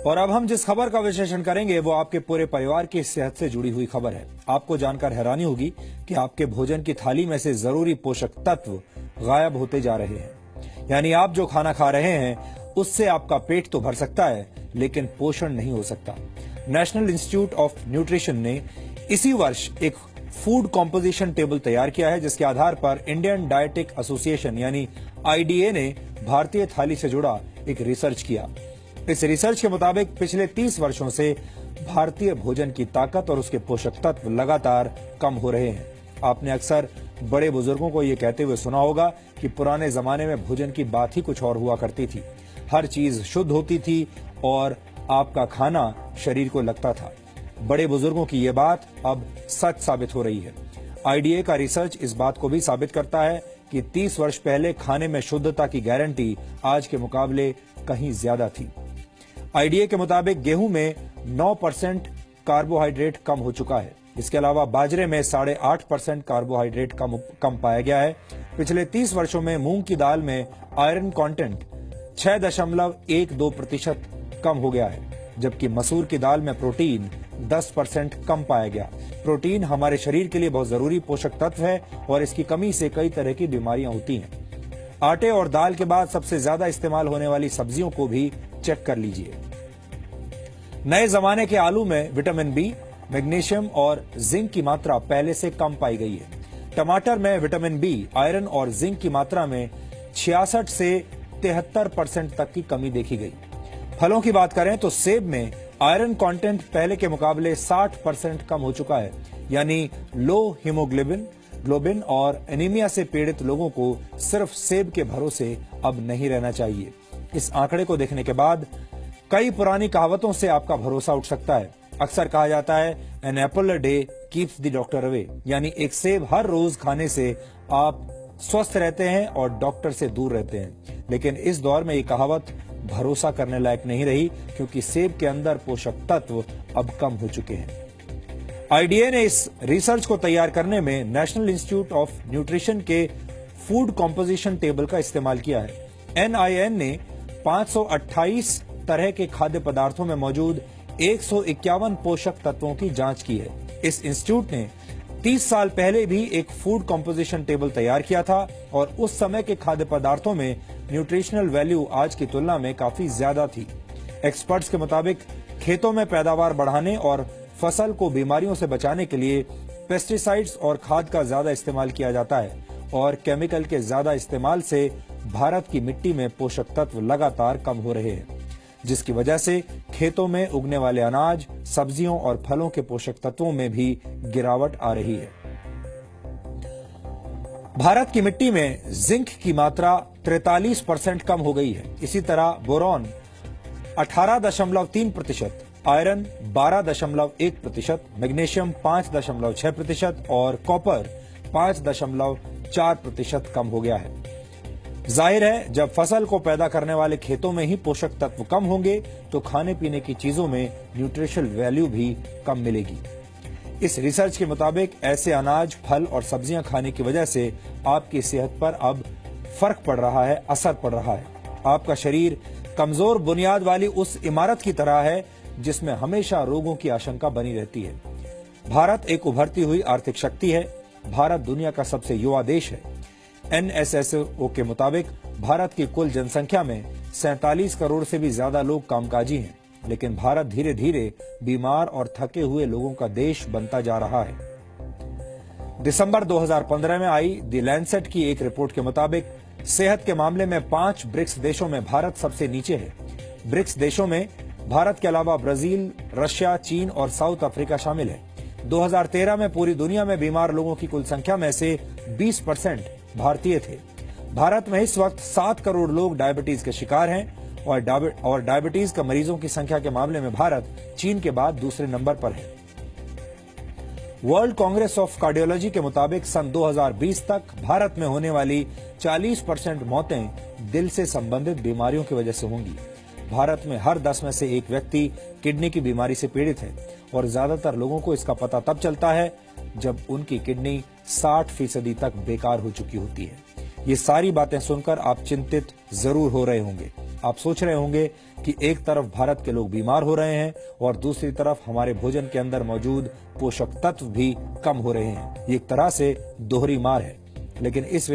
और अब हम जिस खबर का विश्लेषण करेंगे वो आपके पूरे परिवार की सेहत से जुड़ी हुई खबर है। आपको जानकर हैरानी होगी कि आपके भोजन की थाली में से जरूरी पोषक तत्व गायब होते जा रहे हैं। यानी आप जो खाना खा रहे हैं उससे आपका पेट तो भर सकता है लेकिन पोषण नहीं हो सकता। नेशनल इंस्टीट्यूट ऑफ न्यूट्रिशन ने इसी वर्ष एक फूड कॉम्पोजिशन टेबल तैयार किया है, जिसके आधार पर इंडियन डायटिक एसोसिएशन यानी आईडीए ने भारतीय थाली से जुड़ा एक रिसर्च किया। इस रिसर्च के मुताबिक पिछले 30 वर्षों से भारतीय भोजन की ताकत और उसके पोषक तत्व लगातार कम हो रहे हैं। आपने अक्सर बड़े बुजुर्गों को ये कहते हुए सुना होगा कि पुराने जमाने में भोजन की बात ही कुछ और हुआ करती थी। हर चीज शुद्ध होती थी और आपका खाना शरीर को लगता था। बड़े बुजुर्गों की ये बात अब सच साबित हो रही है। आईडीए का रिसर्च इस बात को भी साबित करता है कि 30 वर्ष पहले खाने में शुद्धता की गारंटी आज के मुकाबले कहीं ज्यादा थी। आईडीए के मुताबिक गेहूं में 9% कार्बोहाइड्रेट कम हो चुका है। इसके अलावा बाजरे में 8.5% कार्बोहाइड्रेट कम पाया गया है। पिछले 30 वर्षों में मूंग की दाल में आयरन कंटेंट 6.12% कम हो गया है, जबकि मसूर की दाल में प्रोटीन 10% कम पाया गया। प्रोटीन हमारे शरीर के लिए बहुत जरूरी पोषक तत्व है और इसकी कमी से कई तरह की बीमारियां होती हैं। आटे और दाल के बाद सबसे ज्यादा इस्तेमाल होने वाली सब्जियों को भी चेक कर लीजिए। नए जमाने के आलू में विटामिन बी, मैग्नीशियम और जिंक की मात्रा पहले से कम पाई गई है। टमाटर में विटामिन बी, आयरन और जिंक की मात्रा में 66 से 73% तक की कमी देखी गई। फलों की बात करें तो सेब में आयरन कंटेंट पहले के मुकाबले 60% कम हो चुका है। यानी लो हीमोग्लोबिन और एनीमिया से पीड़ित लोगों को सिर्फ सेब के भरोसे अब नहीं रहना चाहिए। इस आंकड़े को देखने के बाद कई पुरानी कहावतों से आपका भरोसा उठ सकता है। अक्सर कहा जाता है an apple a day keeps the doctor away, यानी एक सेब हर रोज खाने से आप स्वस्थ रहते हैं और डॉक्टर से दूर रहते हैं। लेकिन इस दौर में ये कहावत भरोसा करने लायक नहीं रही, क्योंकि सेब के अंदर पोषक तत्व अब कम हो चुके हैं। आईडीए ने इस रिसर्च को तैयार करने में नेशनल इंस्टीट्यूट ऑफ न्यूट्रिशन के फूड कॉम्पोजिशन टेबल का इस्तेमाल किया है। एनआईएन ने 528 तरह के खाद्य पदार्थों में मौजूद 151 पोषक तत्वों की जांच की है। इस इंस्टीट्यूट ने 30 साल पहले भी एक फूड कॉम्पोजिशन टेबल तैयार किया था और उस समय के खाद्य पदार्थों में न्यूट्रिशनल वैल्यू आज की तुलना में काफी ज्यादा थी। एक्सपर्ट्स के मुताबिक खेतों में पैदावार बढ़ाने और फसल को बीमारियों से बचाने के लिए पेस्टिसाइड्स और खाद का ज्यादा इस्तेमाल किया जाता है और केमिकल के ज्यादा इस्तेमाल से भारत की मिट्टी में पोषक तत्व लगातार कम हो रहे हैं, जिसकी वजह से खेतों में उगने वाले अनाज, सब्जियों और फलों के पोषक तत्वों में भी गिरावट आ रही है। भारत की मिट्टी में जिंक की मात्रा 43% कम हो गई है। इसी तरह बोरॉन 18.3%, आयरन 12.1%, मैग्नीशियम 5.6% और कॉपर 5.4% कम हो गया है। जाहिर है, जब फसल को पैदा करने वाले खेतों में ही पोषक तत्व कम होंगे तो खाने पीने की चीजों में न्यूट्रिशनल वैल्यू भी कम मिलेगी। इस रिसर्च के मुताबिक ऐसे अनाज, फल और सब्जियां खाने की वजह से आपकी सेहत पर अब फर्क पड़ रहा है, असर पड़ रहा है। आपका शरीर कमजोर बुनियाद वाली उस इमारत की तरह है जिसमें हमेशा रोगों की आशंका बनी रहती है। भारत एक उभरती हुई आर्थिक शक्ति है। भारत दुनिया का सबसे युवा देश है। एनएसएसओ के मुताबिक भारत की कुल जनसंख्या में 47 करोड़ से भी ज्यादा लोग कामकाजी हैं, लेकिन भारत धीरे धीरे बीमार और थके हुए लोगों का देश बनता जा रहा है। दिसंबर 2015 में आई द लैंसेट की एक रिपोर्ट के मुताबिक सेहत के मामले में 5 ब्रिक्स देशों में भारत सबसे नीचे है। ब्रिक्स देशों में भारत के अलावा ब्राजील, रशिया, चीन और साउथ अफ्रीका शामिल है। 2013 में पूरी दुनिया में बीमार लोगों की कुल संख्या में से 20% भारतीय थे। भारत में इस वक्त 7 करोड़ लोग डायबिटीज के शिकार हैं और डायबिटीज के मरीजों की संख्या के मामले में भारत चीन के बाद दूसरे नंबर पर है। वर्ल्ड कांग्रेस ऑफ कार्डियोलॉजी के मुताबिक सन 2020 तक भारत में होने वाली 40% मौतें दिल से संबंधित बीमारियों की वजह से होंगी। भारत में हर 10 में से एक व्यक्ति किडनी की बीमारी से पीड़ित है और ज्यादातर लोगों को इसका पता तब चलता है जब उनकी किडनी 60% तक बेकार हो चुकी होती है। ये सारी बातें सुनकर आप चिंतित जरूर हो रहे होंगे। आप सोच रहे होंगे कि एक तरफ भारत के लोग बीमार हो रहे हैं और दूसरी तरफ हमारे भोजन के अंदर मौजूद पोषक तत्व भी कम हो रहे हैं। ये एक तरह से दोहरी मार है। लेकिन इस